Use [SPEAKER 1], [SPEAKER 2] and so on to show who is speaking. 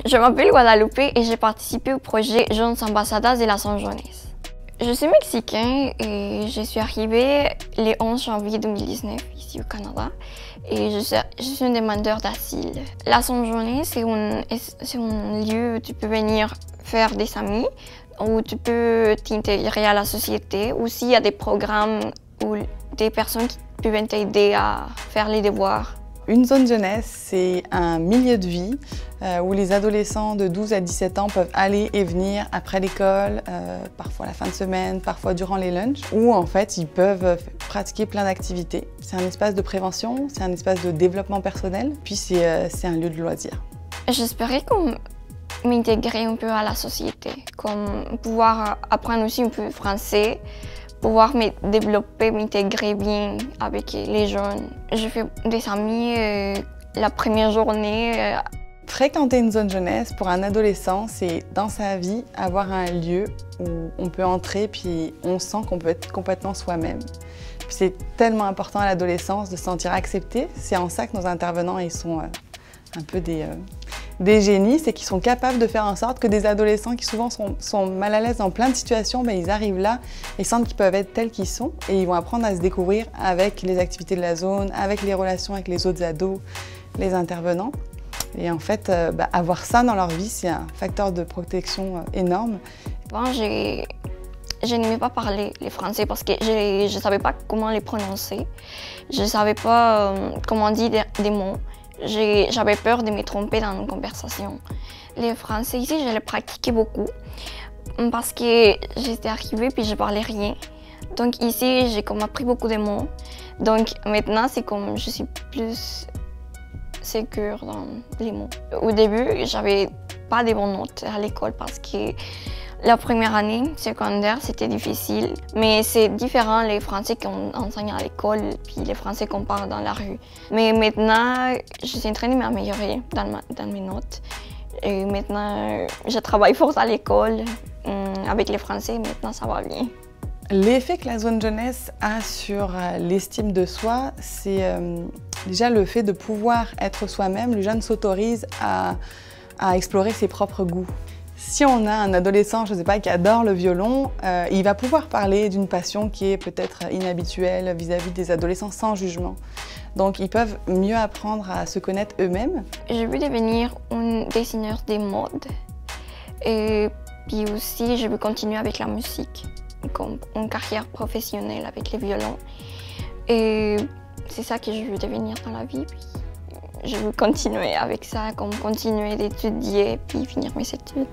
[SPEAKER 1] Je m'appelle Guadalupe et j'ai participé au projet Jeunes Ambassadeurs de la Jeunesse. Je suis mexicain et je suis arrivée le 11 janvier 2019 ici au Canada et je suis un demandeur d'asile. La Jeunesse, c'est un lieu où tu peux venir faire des amis, où tu peux t'intégrer à la société. Aussi, il y a des programmes où des personnes qui peuvent t'aider à faire les devoirs.
[SPEAKER 2] Une zone jeunesse, c'est un milieu de vie où les adolescents de 12 à 17 ans peuvent aller et venir après l'école, parfois la fin de semaine, parfois durant les lunchs, où en fait ils peuvent pratiquer plein d'activités. C'est un espace de prévention, c'est un espace de développement personnel, puis c'est un lieu de loisirs.
[SPEAKER 1] J'espérais qu'on m'intégrer un peu à la société, comme pouvoir apprendre aussi un peu français, pouvoir me développer, m'intégrer bien avec les jeunes. Je fais des amis la première journée.
[SPEAKER 2] Fréquenter une zone jeunesse pour un adolescent, c'est dans sa vie avoir un lieu où on peut entrer puis on sent qu'on peut être complètement soi-même. C'est tellement important à l'adolescence de se sentir accepté. C'est en ça que nos intervenants ils sont un peu des génies, c'est qu'ils sont capables de faire en sorte que des adolescents qui souvent sont mal à l'aise dans plein de situations, ben, ils arrivent là et sentent qu'ils peuvent être tels qu'ils sont et ils vont apprendre à se découvrir avec les activités de la zone, avec les relations avec les autres ados, les intervenants. Et en fait, avoir ça dans leur vie, c'est un facteur de protection énorme.
[SPEAKER 1] Avant, je n'aimais pas parler les français parce que je ne savais pas comment les prononcer. Je ne savais pas comment dire des mots. J'avais peur de me tromper dans une conversation. Le français ici, je l'ai pratiqué beaucoup parce que j'étais arrivée puis je parlais rien. Donc ici, j'ai comme appris beaucoup de mots. Donc maintenant, c'est comme je suis plus sécure dans les mots. Au début, j'avais pas de bonnes notes à l'école parce que la première année secondaire, c'était difficile. Mais c'est différent les français qu'on enseigne à l'école puis les français qu'on parle dans la rue. Mais maintenant, je suis en train de m'améliorer dans mes notes. Et maintenant, je travaille fort à l'école avec les français. Maintenant, ça va bien.
[SPEAKER 2] L'effet que la zone jeunesse a sur l'estime de soi, c'est déjà le fait de pouvoir être soi-même. Le jeune s'autorise à explorer ses propres goûts. Si on a un adolescent, je ne sais pas, qui adore le violon, il va pouvoir parler d'une passion qui est peut-être inhabituelle vis-à-vis des adolescents sans jugement. Donc ils peuvent mieux apprendre à se connaître eux-mêmes.
[SPEAKER 1] Je veux devenir un dessinateur de mode. Et puis aussi, je veux continuer avec la musique, comme une carrière professionnelle avec les violons. Et c'est ça que je veux devenir dans la vie. Puis je veux continuer avec ça, comme continuer d'étudier puis finir mes études.